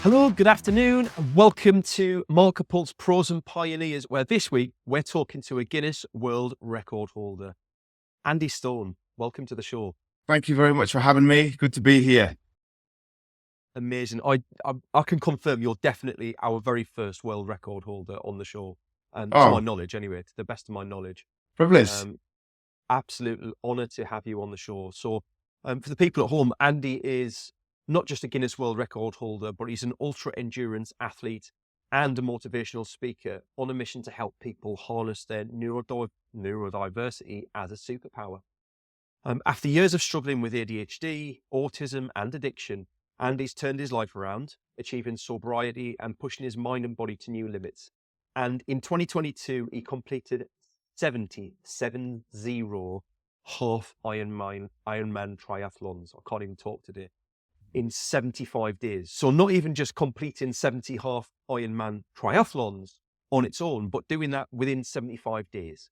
Hello, good afternoon, and welcome to Marker Pulse Pros and Pioneers, where this week we're talking to a Guinness World Record holder, Andy Stone. Welcome to the show. Thank you very much for having me. Good to be here. Amazing. I can confirm you're definitely our very first world record holder on the show, to my knowledge anyway, to the best of my knowledge. Privilege. Absolute honour to have you on the show. So for the people at home, Andy is not just a Guinness World Record holder, but he's an ultra endurance athlete and a motivational speaker on a mission to help people harness their neurodiversity as a superpower. After years of struggling with ADHD, autism and addiction, Andy's turned his life around, achieving sobriety and pushing his mind and body to new limits. And in 2022, he completed 70 half Ironman triathlons. I can't even talk today. In 75 days. So not even just completing 70 half Ironman triathlons on its own, but doing that within 75 days.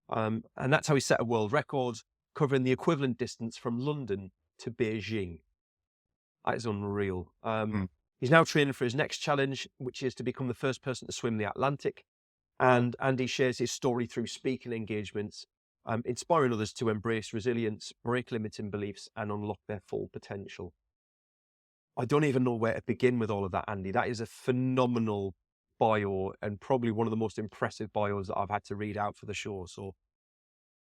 And that's how he set a world record, covering the equivalent distance from London to Beijing. That is unreal. He's now training for his next challenge, which is to become the first person to swim the Atlantic. And Andy shares his story through speaking engagements, inspiring others to embrace resilience, break limiting beliefs, and unlock their full potential. I don't even know where to begin with all of that, Andy. That is a phenomenal bio and probably one of the most impressive bios that I've had to read out for the show. So,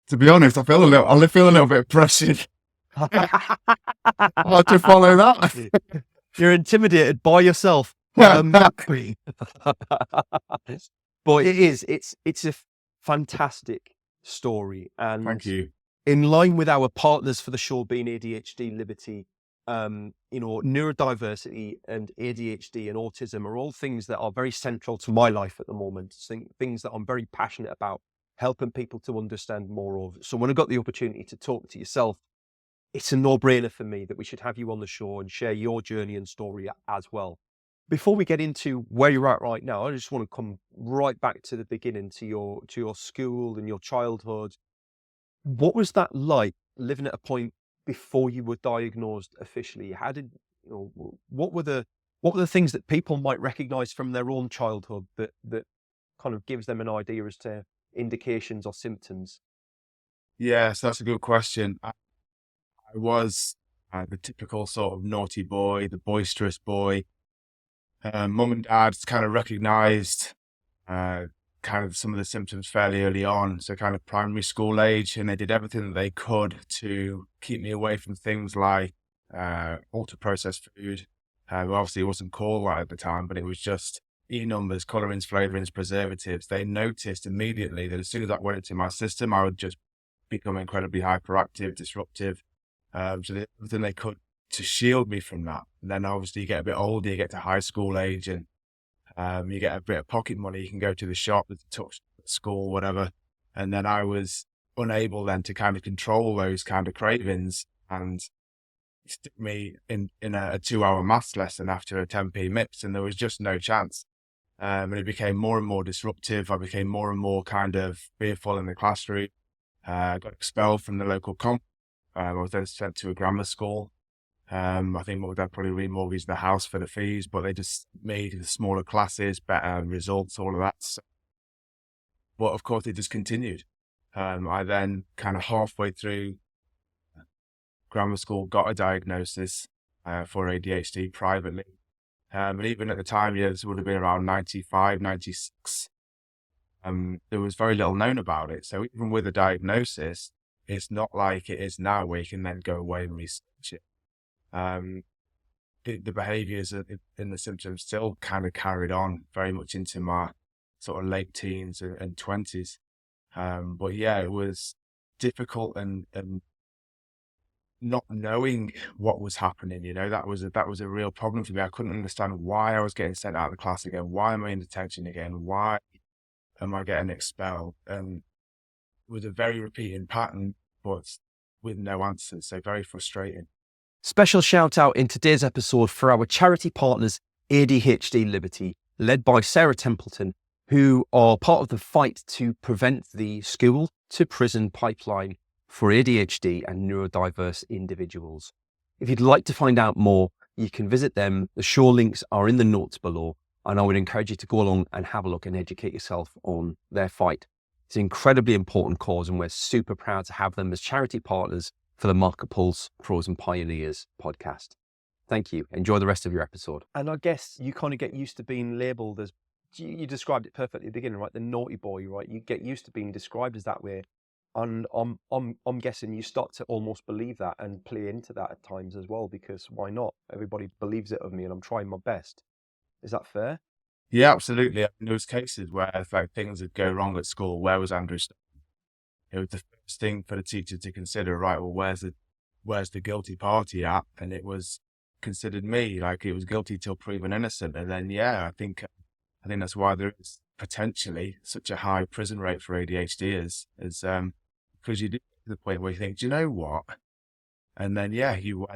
to be honest, I feel a little bit pressured. Hard to follow that. You're intimidated by yourself. But it's a fantastic story. And thank you. In line with our partners for the show being ADHD Liberty, neurodiversity and ADHD and autism are all things that are very central to my life at the moment. Things that I'm very passionate about, helping people to understand more of. So when I got the opportunity to talk to yourself, it's a no-brainer for me that we should have you on the show and share your journey and story as well. Before we get into where you're at right now, I just want to come right back to the beginning, to your school and your childhood. What was that like, living at a point before you were diagnosed officially? How did what were the things that people might recognize from their own childhood that kind of gives them an idea as to indications or symptoms? Yes, that's a good question. I was the typical sort of naughty boy, the boisterous boy. Mum and dad kind of recognized kind of some of the symptoms fairly early on, so kind of primary school age, and they did everything that they could to keep me away from things like ultra-processed food. Obviously, it wasn't called that at the time, but it was just E-numbers, colorings, flavorings, preservatives. They noticed immediately that as soon as that went into my system, I would just become incredibly hyperactive, disruptive. So they did everything they could to shield me from that. And then obviously you get a bit older, you get to high school age, and you get a bit of pocket money, you can go to the shop, the touch school, whatever. And then I was unable then to kind of control those kind of cravings, and it stuck me in a 2-hour maths lesson after a 10p MIPS, and there was just no chance. And it became more and more disruptive. I became more and more kind of fearful in the classroom. I got expelled from the local comp. I was then sent to a grammar school. I think Mum and Dad probably remortgaged the house for the fees, but they just made the smaller classes, better results, all of that. So, but of course, it just continued. I then kind of halfway through grammar school got a diagnosis for ADHD privately. And even at the time, this would have been around 95, 96. There was very little known about it. So even with a diagnosis, it's not like it is now where you can then go away and research it. The behaviours and the symptoms still kind of carried on very much into my sort of late teens and 20s. But yeah, it was difficult and not knowing what was happening, that was a real problem for me. I couldn't understand why I was getting sent out of the class again. Why am I in detention again? Why am I getting expelled? And it was a very repeating pattern, but with no answers. So very frustrating. Special shout out in today's episode for our charity partners, ADHD Liberty, led by Sarah Templeton, who are part of the fight to prevent the school to prison pipeline for ADHD and neurodiverse individuals. If you'd like to find out more, you can visit them. The show links are in the notes below, and I would encourage you to go along and have a look and educate yourself on their fight. It's an incredibly important cause, and we're super proud to have them as charity partners for the Market Pulse Frozen Pioneers podcast. Thank you. Enjoy the rest of your episode. And I guess you kind of get used to being labelled as, you described it perfectly at the beginning, right? The naughty boy, right? You get used to being described as that way. And I'm guessing you start to almost believe that and play into that at times as well, because why not? Everybody believes it of me and I'm trying my best. Is that fair? Yeah, absolutely. In those cases where like things would go wrong at school, where was Andrew? It was the first thing for the teacher to consider, right, well, where's the guilty party at? And it was considered me, like it was guilty till proven innocent. And then, yeah, I think that's why there is potentially such a high prison rate for ADHD is because you do get to the point where you think, do you know what? And then, yeah, you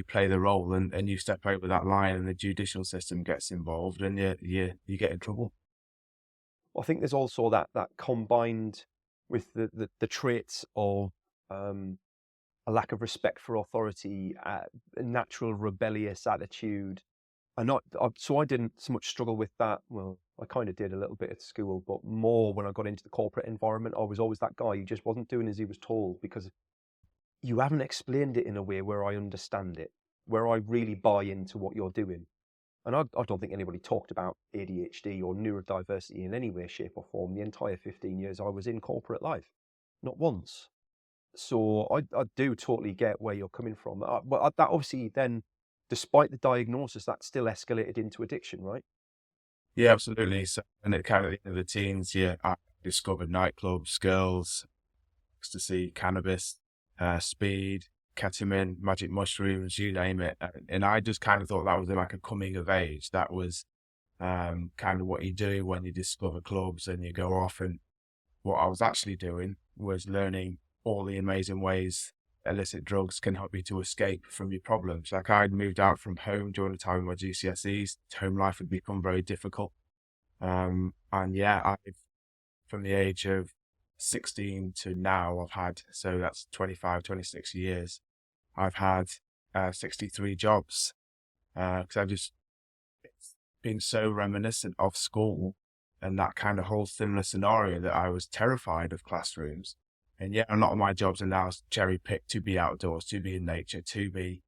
play the role and you step over that line and the judicial system gets involved and you get in trouble. I think there's also that combined with the traits of a lack of respect for authority, a natural rebellious attitude. So I didn't so much struggle with that. Well, I kind of did a little bit at school, but more when I got into the corporate environment. I was always that guy who just wasn't doing as he was told because you haven't explained it in a way where I understand it, where I really buy into what you're doing. And I don't think anybody talked about ADHD or neurodiversity in any way, shape, or form the entire 15 years I was in corporate life. Not once. So I do totally get where you're coming from. But that obviously then, despite the diagnosis, that still escalated into addiction, right? Yeah, absolutely. So, and it kind of at the end of the teens, yeah, I discovered nightclubs, girls, ecstasy, cannabis, speed, ketamine, magic mushrooms, you name it. And I just kind of thought that was like a coming of age. That was kind of what you do when you discover clubs and you go off. And what I was actually doing was learning all the amazing ways illicit drugs can help you to escape from your problems. Like I'd moved out from home during the time of my GCSEs. Home life had become very difficult. And yeah, from the age of 16 to now, I've had, so that's 25, 26 years. I've had 63 jobs because I've just been so reminiscent of school and that kind of whole similar scenario that I was terrified of classrooms. And yet a lot of my jobs are now cherry-picked to be outdoors, to be in nature, to be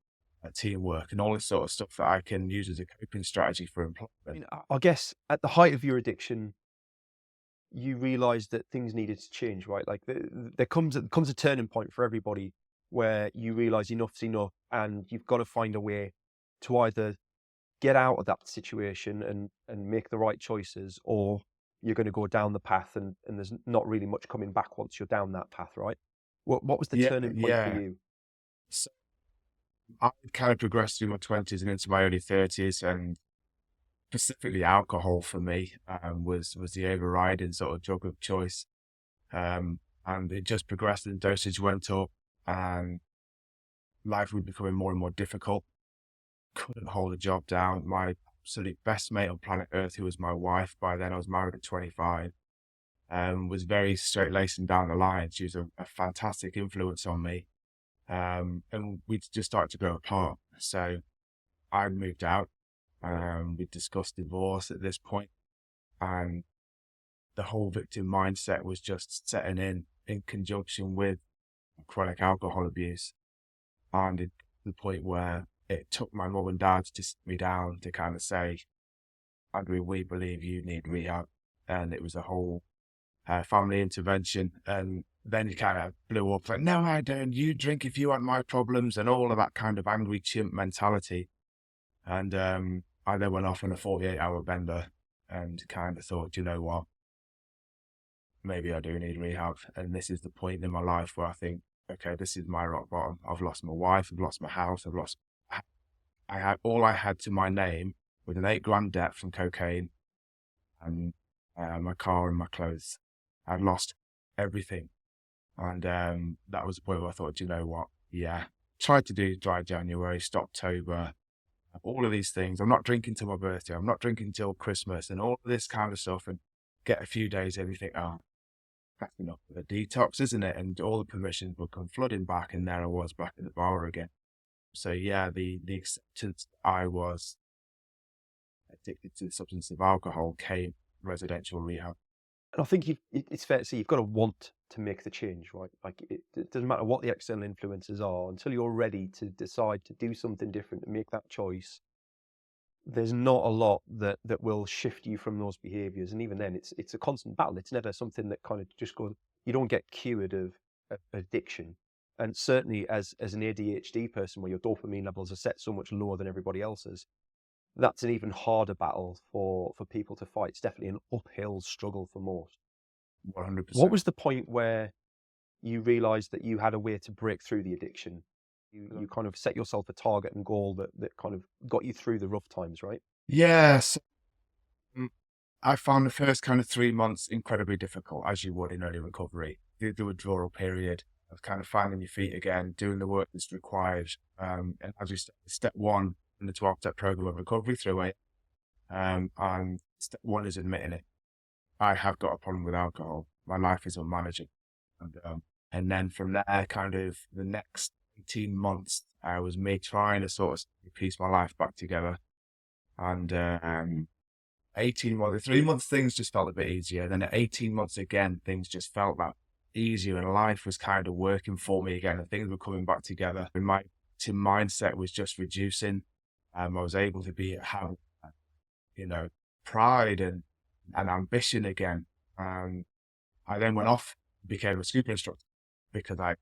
teamwork and all this sort of stuff that I can use as a coping strategy for employment. I guess at the height of your addiction, you realized that things needed to change, right? Like there comes a turning point for everybody where you realize enough's enough and you've got to find a way to either get out of that situation and make the right choices, or you're going to go down the path and there's not really much coming back once you're down that path, right? What was the turning point for you? So I kind of progressed through my 20s and into my early 30s, and specifically alcohol for me was the overriding sort of drug of choice. And it just progressed and dosage went up and life was becoming more and more difficult. Couldn't hold a job down. My absolute best mate on planet Earth, who was my wife, by then I was married at 25, was very straight-laced and down the line. She was a fantastic influence on me. And we just started to grow apart. So I moved out. We discussed divorce at this point, and the whole victim mindset was just setting in conjunction with chronic alcohol abuse. And to the point where it took my mum and dad to sit me down to kind of say, Andrew, we believe you need rehab. And it was a whole family intervention. And then it kind of blew up like, no, I don't. You drink if you want my problems, and all of that kind of angry chimp mentality. And I then went off on a 48-hour bender and kind of thought, you know what? Maybe I do need rehab. And this is the point in my life where I think, okay, this is my rock bottom. I've lost my wife. I've lost my house. I had all I had to my name with an $8,000 debt from cocaine and my car and my clothes. I'd lost everything. And that was the point where I thought, you know what? Yeah. Tried to do dry January, Stoptober, all of these things. I'm not drinking till my birthday. I'm not drinking till Christmas and all of this kind of stuff, and get a few days and you think, oh, that's enough of a detox, isn't it? And all the permissions would come flooding back, and there I was back at the bar again. So yeah, the acceptance that I was addicted to the substance of alcohol came from residential rehab. And I think it's fair to say you've got to want to make the change, right? Like it doesn't matter what the external influences are until you're ready to decide to do something different and make that choice. There's not a lot that will shift you from those behaviors, and even then, it's a constant battle. It's never something that kind of just goes. You don't get cured of addiction, and certainly as an ADHD person, where your dopamine levels are set so much lower than everybody else's, that's an even harder battle for people to fight. It's definitely an uphill struggle for most. 100%. What was the point where you realized that you had a way to break through the addiction? You kind of set yourself a target and goal that kind of got you through the rough times, right? Yes. I found the first kind of 3 months incredibly difficult, as you would in early recovery. The withdrawal period of kind of finding your feet again, doing the work that's required. And as you said, step one in the 12-step program of recovery through it. And step one is admitting it. I have got a problem with alcohol. My life is unmanageable. And then from there, kind of the next 18 months, was me trying to sort of piece my life back together. And 18 months, the 3 months, things just felt a bit easier. Then at 18 months again, things just felt that easier and life was kind of working for me again and things were coming back together. And my mindset was just reducing. I was able to have, pride and ambition again. I then went off, became a scuba instructor because I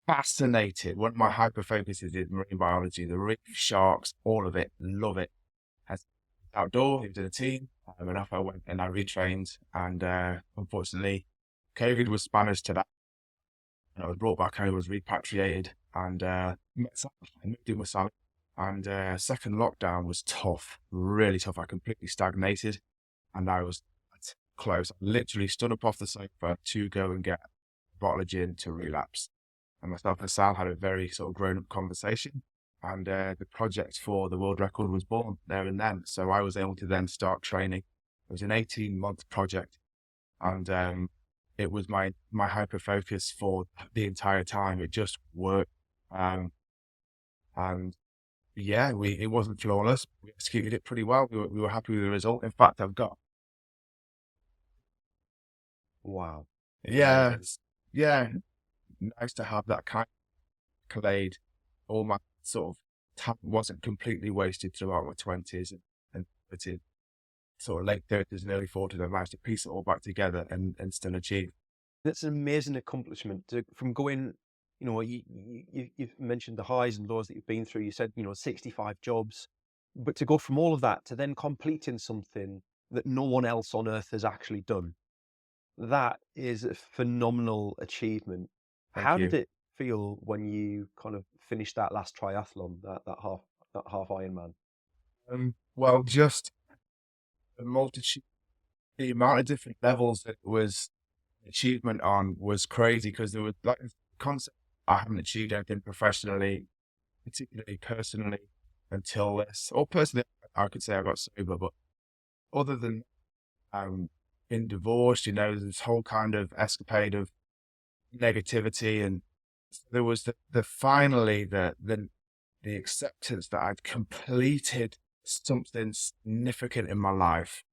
fascinated. One of my hyper focuses is marine biology, the reef, sharks, all of it, love it. As outdoor, lived in a team, and off I went and I retrained. And unfortunately, COVID was Spanish to that. And I was brought back home, was repatriated, and I moved in with Sally. And second lockdown was tough, really tough. I completely stagnated, and I was close. I literally stood up off the sofa to go and get a bottle of gin to relapse. And myself and Sal had a very sort of grown-up conversation, and the project for the world record was born there and then. So I was able to then start training. It was an 18-month project, and it was my hyper focus for the entire time. It just worked, and yeah, it wasn't flawless. We executed it pretty well. We were happy with the result. In fact, I've got Wow. yeah, nice to have that kind of collate. All my sort of time wasn't completely wasted throughout my 20s and 30s, sort of late 30s and early 40s. I managed to piece it all back together and still achieve. That's an amazing accomplishment from going, you've mentioned the highs and lows that you've been through. You said, 65 jobs, but to go from all of that to then completing something that no one else on earth has actually done. That is a phenomenal achievement. How did it feel when you kind of finished that last triathlon, that half Ironman? Well, just the multitude, the amount of different levels that it was achievement on was crazy, because there was like concept. I haven't achieved anything professionally, particularly personally, until this. Or personally, I could say I got sober, but other than being divorced, this whole kind of escapade of negativity, and there was finally the acceptance that I'd completed something significant in my life.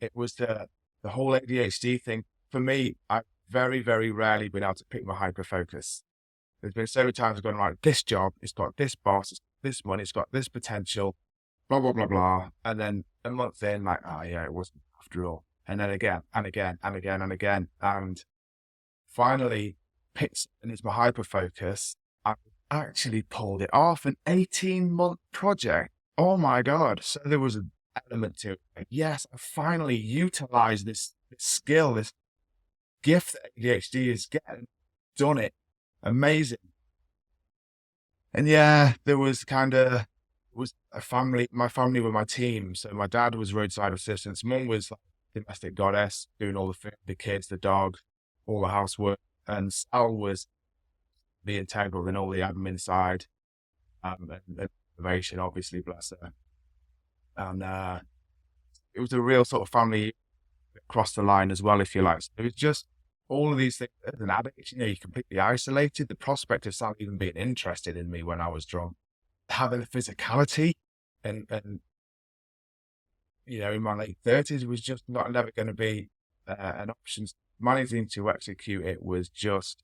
It was the whole ADHD thing. For me, I've very, very rarely been able to pick my hyper focus. There's been so many times I've gone, right, this job, it's got this boss, it's got this money, it's got this potential, blah, blah, blah, blah. And then a month in, like, oh yeah, it wasn't after all. And then again, and again, and again, and again. And finally, picked, and it's my hyper focus. I actually pulled it off, an 18-month project. Oh my God. So there was an element to it. Yes, I finally utilized this skill, this gift that ADHD is getting, done it. Amazing. And yeah, there was my family were my team. So my dad was roadside assistance. Mum was like domestic goddess, doing all the kids, the dog, all the housework. And Sal was the integral in all the admin side, and innovation, obviously, bless her. And it was a real sort of family across the line as well, if you like. So it was just all of these things as an addict, you know, you're completely isolated. The prospect of someone even being interested in me when I was drunk, having the physicality and you know, in my late 30s was just not never going to be an option. Managing to execute it was just,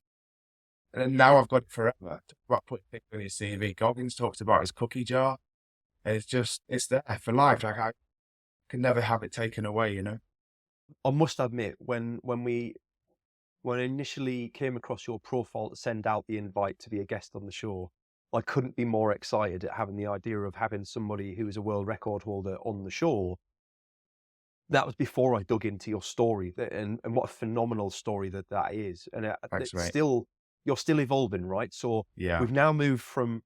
and now I've got it forever. Talk about putting things on your CV. Goggins talks about his cookie jar. And it's just, it's there for life. Like I can never have it taken away, you know? I must admit, when I initially came across your profile to send out the invite to be a guest on the show, I couldn't be more excited at having the idea of having somebody who is a world record holder on the show. That was before I dug into your story, and what a phenomenal story that is. And Thanks, it's mate. still, you're still evolving, right? So Yeah. we've now moved from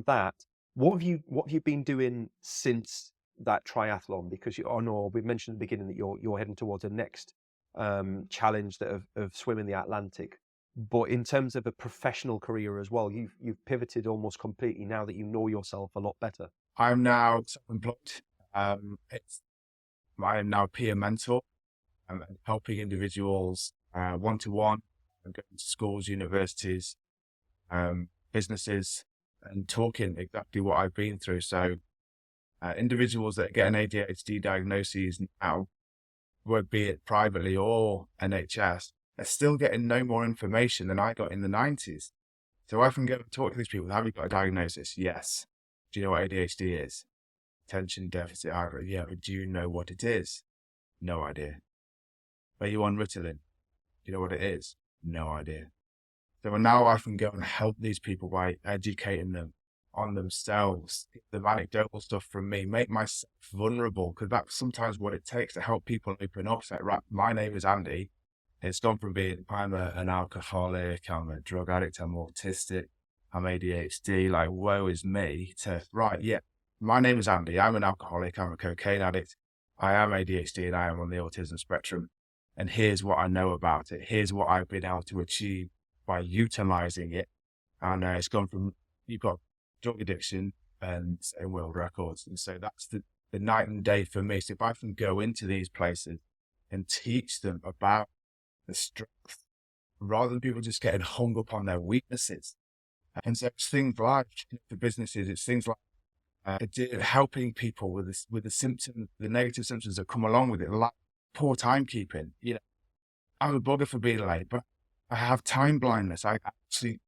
that. What have you been doing since that triathlon? Because I know we've mentioned at the beginning that you're heading towards a next challenge of swimming the Atlantic. But in terms of a professional career as well, you've pivoted almost completely now that you know yourself a lot better. I'm now self-employed. I am now a peer mentor and helping individuals one-to-one and going to schools, universities, businesses, and talking exactly what I've been through. So individuals that get an ADHD diagnosis now, whether be it privately or NHS, are still getting no more information than I got in the 90s. So I can go and talk to these people. Have you got a diagnosis? Yes. Do you know what ADHD is? Attention deficit hyperactivity. Yeah, but do you know what it is? No idea. Are you on Ritalin? Do you know what it is? No idea. So now I can go and help these people by educating them on themselves, the anecdotal stuff from me, make myself vulnerable, because that's sometimes what it takes to help people open up. Say, right, my name is Andy. It's gone from being, I'm an alcoholic, I'm a drug addict, I'm autistic, I'm ADHD, like, woe is me, to, right, yeah, my name is Andy, I'm an alcoholic, I'm a cocaine addict, I am ADHD, and I am on the autism spectrum. And here's what I know about it. Here's what I've been able to achieve by utilizing it. And it's gone from, you've got drug addiction and world records. And so that's the night and day for me. So if I can go into these places and teach them about the strength, rather than people just getting hung up on their weaknesses. And so it's things like, for businesses, it's things like helping people with the symptoms, the negative symptoms that come along with it, like poor timekeeping. You know, I'm a bugger for being late, but I have time blindness. I actually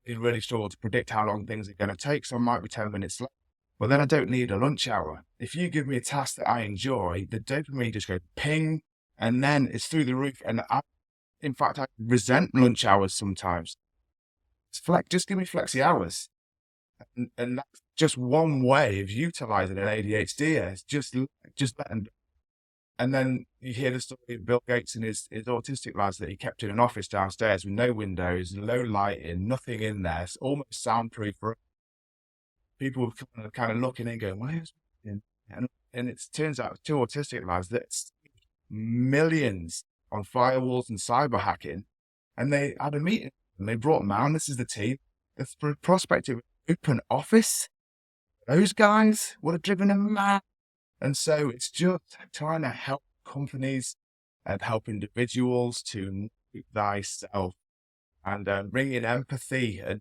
really struggle to predict how long things are going to take, so I might be 10 minutes late. Well, then I don't need a lunch hour. If you give me a task that I enjoy, the dopamine just goes ping, and then it's through the roof. And in fact, I resent lunch hours sometimes. It's just give me flexi hours. And that's just one way of utilizing an ADHD. It's just letting. And then you hear the story of Bill Gates and his autistic lads that he kept in an office downstairs with no windows, low lighting, nothing in there. It's almost soundproof. People were kind of looking in going, where's and it turns out two autistic lads that millions on firewalls and cyber hacking. And they had a meeting and they brought them out. This is the team. The prospective open office. Those guys would have driven them mad. And so it's just trying to help companies and help individuals to know thyself and bring in empathy and,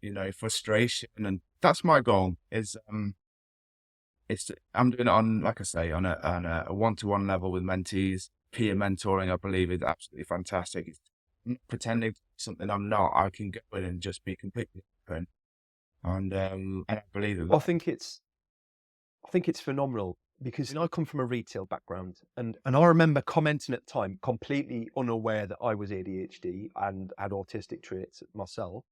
you know, frustration. And that's my goal is, I'm doing it on, like I say, on a one-to-one level with mentees. Peer mentoring, I believe, is absolutely fantastic. It's not pretending to be something I'm not. I can go in and just be completely open. And I believe that. I think it's phenomenal because I come from a retail background and I remember commenting at the time, completely unaware that I was ADHD and had autistic traits myself.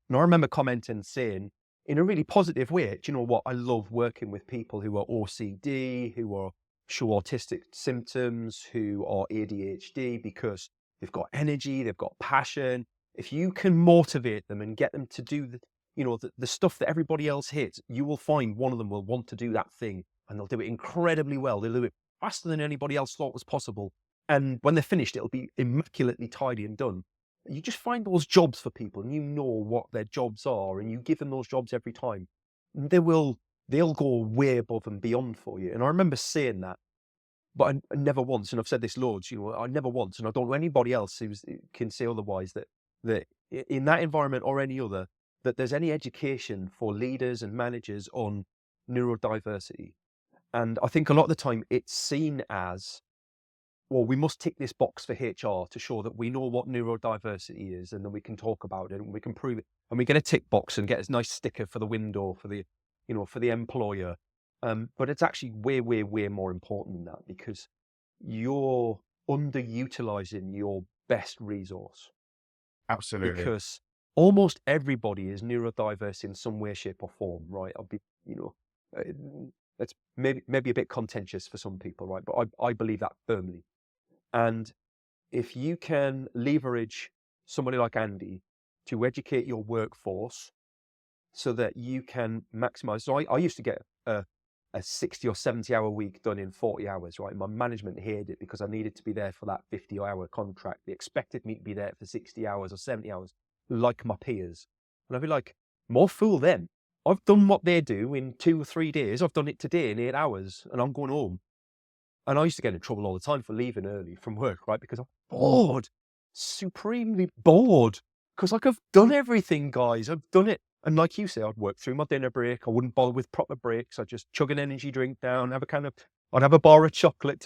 And I remember commenting saying in a really positive way, do you know what? I love working with people who are OCD, who show autistic symptoms, who are ADHD because they've got energy, they've got passion. If you can motivate them and get them to do the stuff that everybody else hates, you will find one of them will want to do that thing and they'll do it incredibly well. They'll do it faster than anybody else thought was possible. And when they're finished, it'll be immaculately tidy and done. You just find those jobs for people and you know what their jobs are and you give them those jobs every time. They'll go way above and beyond for you. And I remember saying that But I never once, and I've said this loads, I never once, and I don't know anybody else who can say otherwise, that in that environment or any other, that there's any education for leaders and managers on neurodiversity. And I think a lot of the time it's seen as, well, we must tick this box for HR to show that we know what neurodiversity is, and then we can talk about it and we can prove it. And we get a tick box and get a nice sticker for the window for the employer. But it's actually way, way, way more important than that, because you're underutilizing your best resource. Absolutely. Because almost everybody is neurodiverse in some way, shape, or form, right? It's maybe a bit contentious for some people, right? But I believe that firmly. And if you can leverage somebody like Andy to educate your workforce so that you can maximize. So I used to get a 60 or 70 hour week done in 40 hours, right? My management hated it because I needed to be there for that 50-hour contract. They expected me to be there for 60 hours or 70 hours, like my peers. And I'd be like, more fool them. I've done what they do in 2 or 3 days. I've done it today in 8 hours, and I'm going home. And I used to get in trouble all the time for leaving early from work, right? Because I'm bored, supremely bored. Because I've done everything, guys. I've done it. And like you say, I'd work through my dinner break. I wouldn't bother with proper breaks. I'd just chug an energy drink down, I'd have a bar of chocolate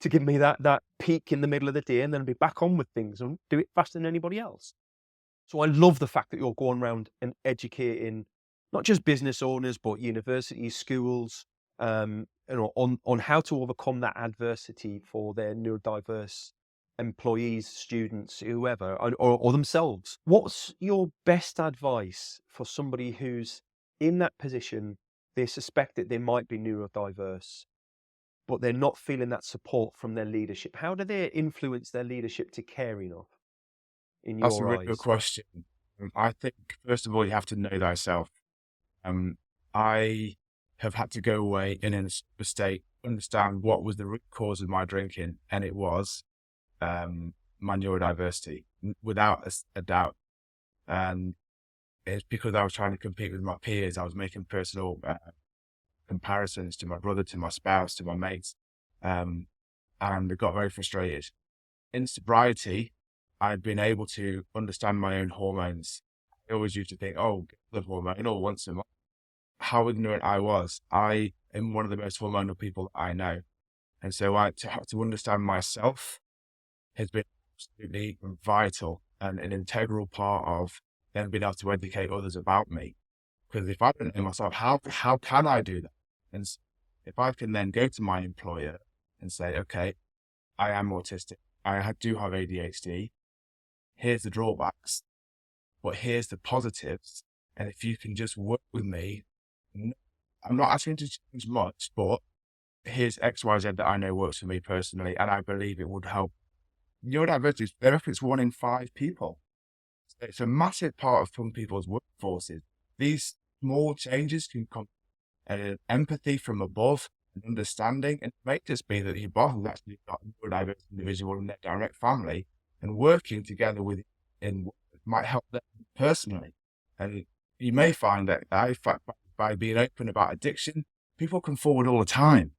to give me that peak in the middle of the day, and then I'd be back on with things and do it faster than anybody else. So I love the fact that you're going around and educating not just business owners, but universities, schools, on how to overcome that adversity for their neurodiverse employees, students, whoever, or themselves. What's your best advice for somebody who's in that position? They suspect that they might be neurodiverse, but they're not feeling that support from their leadership. How do they influence their leadership to care enough, in That's a your really good eyes? question. I think, first of all, you have to know thyself. I have had to go away and in a state, understand what was the root cause of my drinking, and it was my neurodiversity, without a doubt. And it's because I was trying to compete with my peers. I was making personal comparisons to my brother, to my spouse, to my mates, and I got very frustrated. In sobriety, I'd been able to understand my own hormones. I always used to think, oh, blood hormone, or once a month. How ignorant I was. I am one of the most hormonal people I know. And so to understand myself has been absolutely vital and an integral part of then being able to educate others about me. Because if I don't know myself, how can I do that? And if I can then go to my employer and say, okay, I am autistic, I do have ADHD, here's the drawbacks, but here's the positives. And if you can just work with me, I'm not asking to change much, but here's X, Y, Z that I know works for me personally, and I believe it would help. Neurodiversity, I reckon it's 1 in 5 people. It's a massive part of some people's workforces. These small changes can come empathy from above, and understanding, and it may just be that your boss has actually got a neurodiverse individual in their direct family, and working together with in might help them personally. And you may find that by being open about addiction, people come forward all the time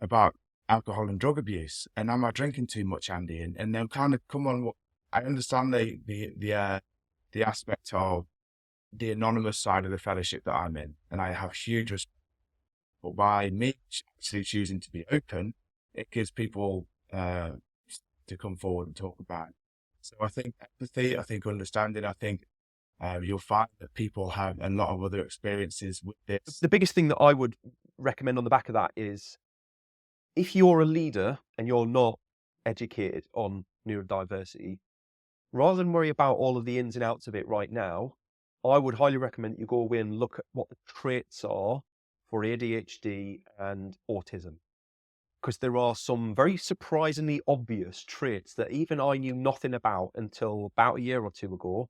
about alcohol and drug abuse. And am I drinking too much, Andy? And they'll kind of come on. I understand the aspect of the anonymous side of the fellowship that I'm in, and I have huge respect. But by me actually choosing to be open, it gives people to come forward and talk about it. So I think empathy, I think understanding, I think you'll find that people have a lot of other experiences with this. The biggest thing that I would recommend on the back of that is, if you're a leader and you're not educated on neurodiversity, rather than worry about all of the ins and outs of it right now, I would highly recommend you go away and look at what the traits are for ADHD and autism. Because there are some very surprisingly obvious traits that even I knew nothing about until about a year or two ago,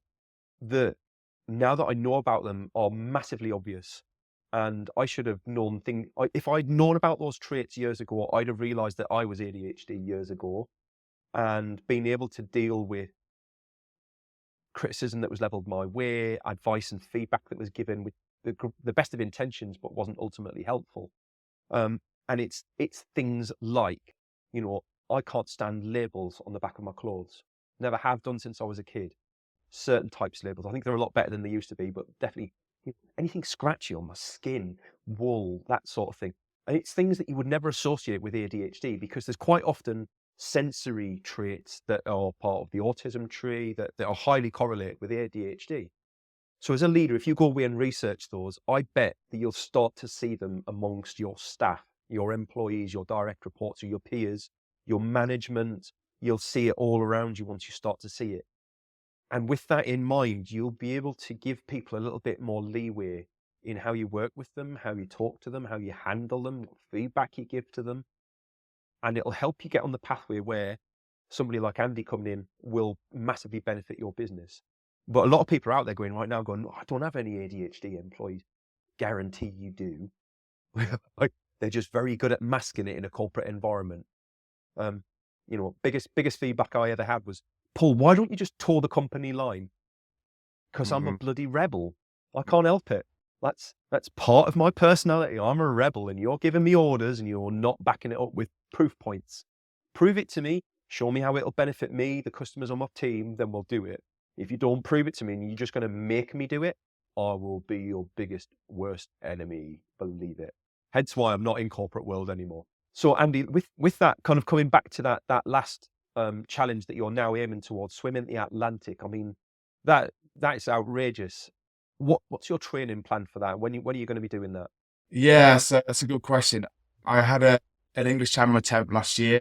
that now that I know about them are massively obvious. And I should have known if I'd known about those traits years ago, I'd have realized that I was ADHD years ago, and being able to deal with criticism that was leveled my way, advice and feedback that was given with the best of intentions, but wasn't ultimately helpful. And it's things like You know, I can't stand labels on the back of my clothes. Never have done since I was a kid. Certain types of labels. I think they're a lot better than they used to be, but definitely anything scratchy on my skin, wool, that sort of thing. And it's things that you would never associate with ADHD, because there's quite often sensory traits that are part of the autism tree that are highly correlated with ADHD. So as a leader, if you go away and research those, I bet that you'll start to see them amongst your staff, your employees, your direct reports, or your peers, your management. You'll see it all around you once you start to see it. And with that in mind, you'll be able to give people a little bit more leeway in how you work with them, how you talk to them, how you handle them, what feedback you give to them. And it'll help you get on the pathway where somebody like Andy coming in will massively benefit your business. But a lot of people are out there going right now going, I don't have any ADHD employees. Guarantee you do. Like, they're just very good at masking it in a corporate environment. You know, biggest feedback I ever had was, Paul, why don't you just toe the company line? Because I'm a bloody rebel. I can't help it. That's part of my personality. I'm a rebel, and you're giving me orders and you're not backing it up with proof points. Prove it to me. Show me how it'll benefit me, the customers on my team, then we'll do it. If you don't prove it to me and you're just going to make me do it, I will be your biggest, worst enemy. Believe it. Hence why I'm not in corporate world anymore. So Andy, with that, kind of coming back to that last challenge that you're now aiming towards, swimming the Atlantic. I mean, that is outrageous. What's your training plan for that? When are you going to be doing that? Yeah, so that's a good question. I had an English Channel attempt last year.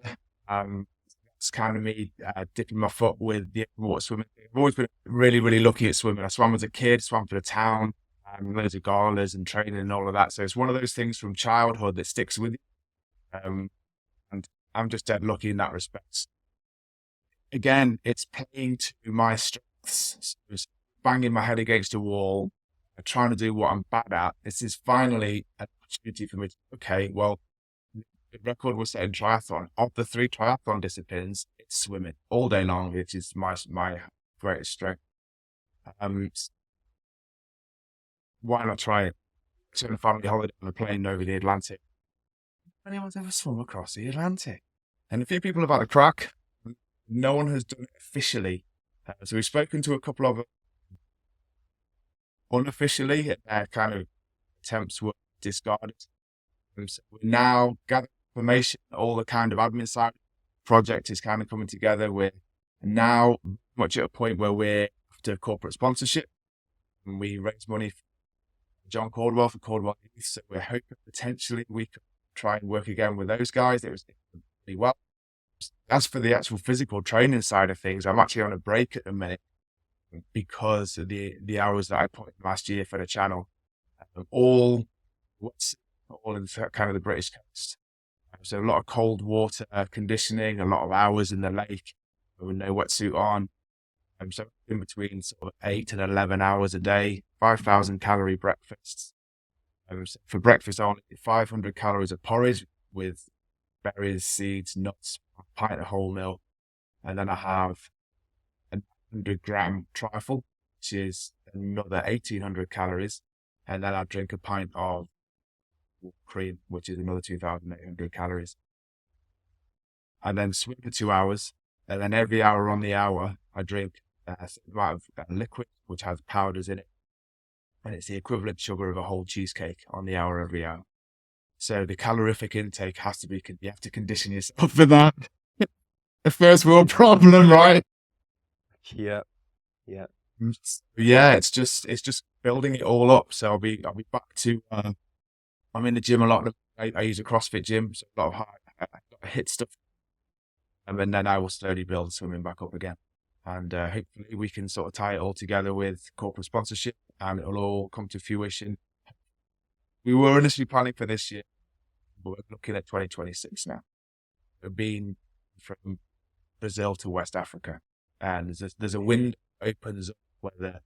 It's kind of me dipping my foot with the water swimming. I've always been really, really lucky at swimming. I swam as a kid, swam for the town, loads of galas and training and all of that. So it's one of those things from childhood that sticks with you. And I'm just dead lucky in that respect. Again, it's playing to my strengths. So it's banging my head against a wall, trying to do what I'm bad at. This is finally an opportunity for me to, okay, well, the record was set in triathlon. Of the 3 triathlon disciplines, it's swimming all day long, which is my greatest strength. Why not try it? Took a family holiday on a plane over the Atlantic. Anyone's ever swum across the Atlantic? And a few people have had a crack. No one has done it officially. So we've spoken to a couple of unofficially, kind of attempts were discarded. So we're now gathering information, all the kind of admin side project is kind of coming together. We're now much at a point where we're after corporate sponsorship, and we raise money for John Caldwell for Caldwell Youth. So we're hoping potentially we could try and work again with those guys. It was really well. As for the actual physical training side of things, I'm actually on a break at the minute because of the hours that I put in last year for the channel. All in kind of the British coast. So a lot of cold water conditioning, a lot of hours in the lake with no wetsuit on. So in between sort of 8 and 11 hours a day, 5,000 calorie breakfasts. So for breakfast, only 500 calories of porridge with berries, seeds, nuts, a pint of wholemeal. And then I have a 100-gram trifle, which is another 1,800 calories. And then I drink a pint of cream, which is another 2,800 calories. And then swim for 2 hours. And then every hour on the hour, I drink a amount of liquid, which has powders in it. And it's the equivalent sugar of a whole cheesecake on the hour every hour. So the calorific intake has to be, you have to condition yourself for that. A first world problem, right? Yeah. Yeah, it's just building it all up. So I'll be back to, I'm in the gym a lot. I use a CrossFit gym, so a lot of HIIT stuff. And then I will slowly build swimming back up again. And hopefully we can sort of tie it all together with corporate sponsorship and it'll all come to fruition. We were initially planning for this year, but we're looking at 2026 now. We've been from Brazil to West Africa, and there's a window opens up where the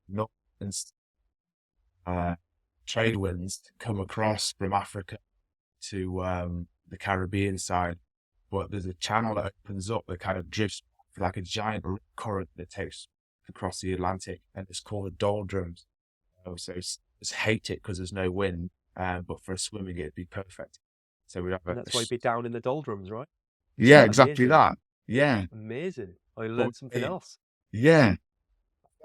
north and trade winds come across from Africa to the Caribbean side, but there's a channel that opens up that kind of drifts like a giant current that takes across the Atlantic, and it's called the doldrums. So it's hate it because there's no wind, but for swimming it'd be perfect. So we have that's why you'd be down in the doldrums, right? Yeah, that exactly amazing? that. Yeah. Amazing. I But learned something else. yeah.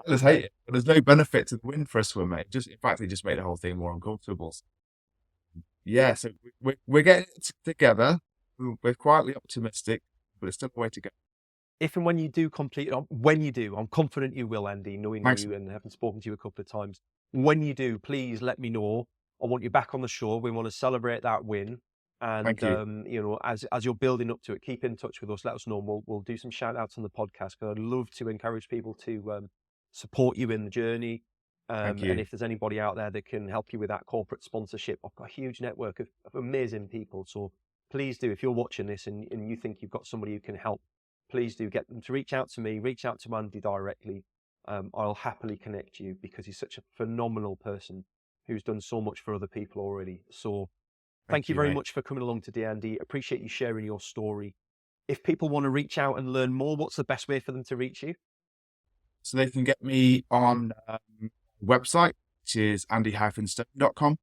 Let's hate it. But there's no benefit to the win for a swimmer. In fact, it just made the whole thing more uncomfortable. Yeah, so we're getting it together. We're quietly optimistic, but it's still a way to go. If and when you do complete, when you do, I'm confident you will, Andy, knowing Thanks. you and having spoken to you a couple of times. When you do, please let me know. I want you back on the show. We want to celebrate that win. And, Thank you. you know, as you're building up to it, keep in touch with us. Let us know. And we'll do some shout outs on the podcast, because I'd love to encourage people to support you in the journey. Thank And you. if there's anybody out there that can help you with that corporate sponsorship, I've got a huge network of amazing people. So please do, if you're watching this and you think you've got somebody who can help, please do get them to reach out to me, reach out to Andy directly. I'll happily connect you, because he's such a phenomenal person who's done so much for other people already. So thank you very mate. much for coming along today, Andy. Appreciate you sharing your story. If people want to reach out and learn more, what's the best way for them to reach you? So they can get me on website, which is andy-stone.com.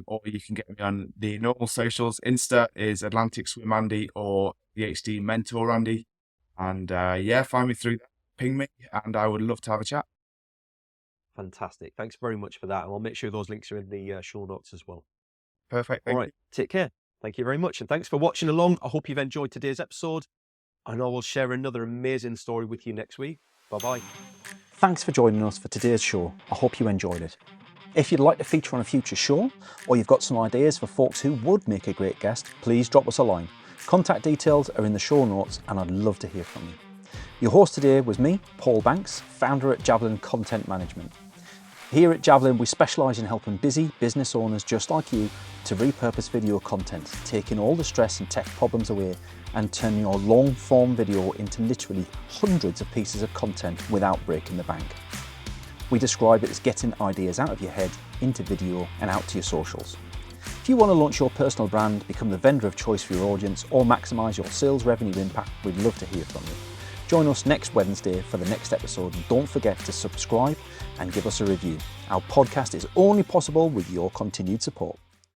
Or you can get me on the normal socials. Insta is Atlantic Swim Andy or PhD Mentor Andy. And find me through that. Ping me, and I would love to have a chat. Fantastic. Thanks very much for that. And I'll make sure those links are in the show notes as well. Perfect. All right. Take care. Thank you very much. And thanks for watching along. I hope you've enjoyed today's episode. And I will share another amazing story with you next week. Bye-bye. Thanks for joining us for today's show. I hope you enjoyed it. If you'd like to feature on a future show, or you've got some ideas for folks who would make a great guest, please drop us a line. Contact details are in the show notes, and I'd love to hear from you. Your host today was me, Paul Banks, founder at Javelin Content Management. Here at Javelin, we specialise in helping busy business owners just like you to repurpose video content, taking all the stress and tech problems away and turning your long-form video into literally hundreds of pieces of content without breaking the bank. We describe it as getting ideas out of your head into video and out to your socials. If you want to launch your personal brand, become the vendor of choice for your audience, or maximise your sales revenue impact, we'd love to hear from you. Join us next Wednesday for the next episode, and don't forget to subscribe and give us a review. Our podcast is only possible with your continued support.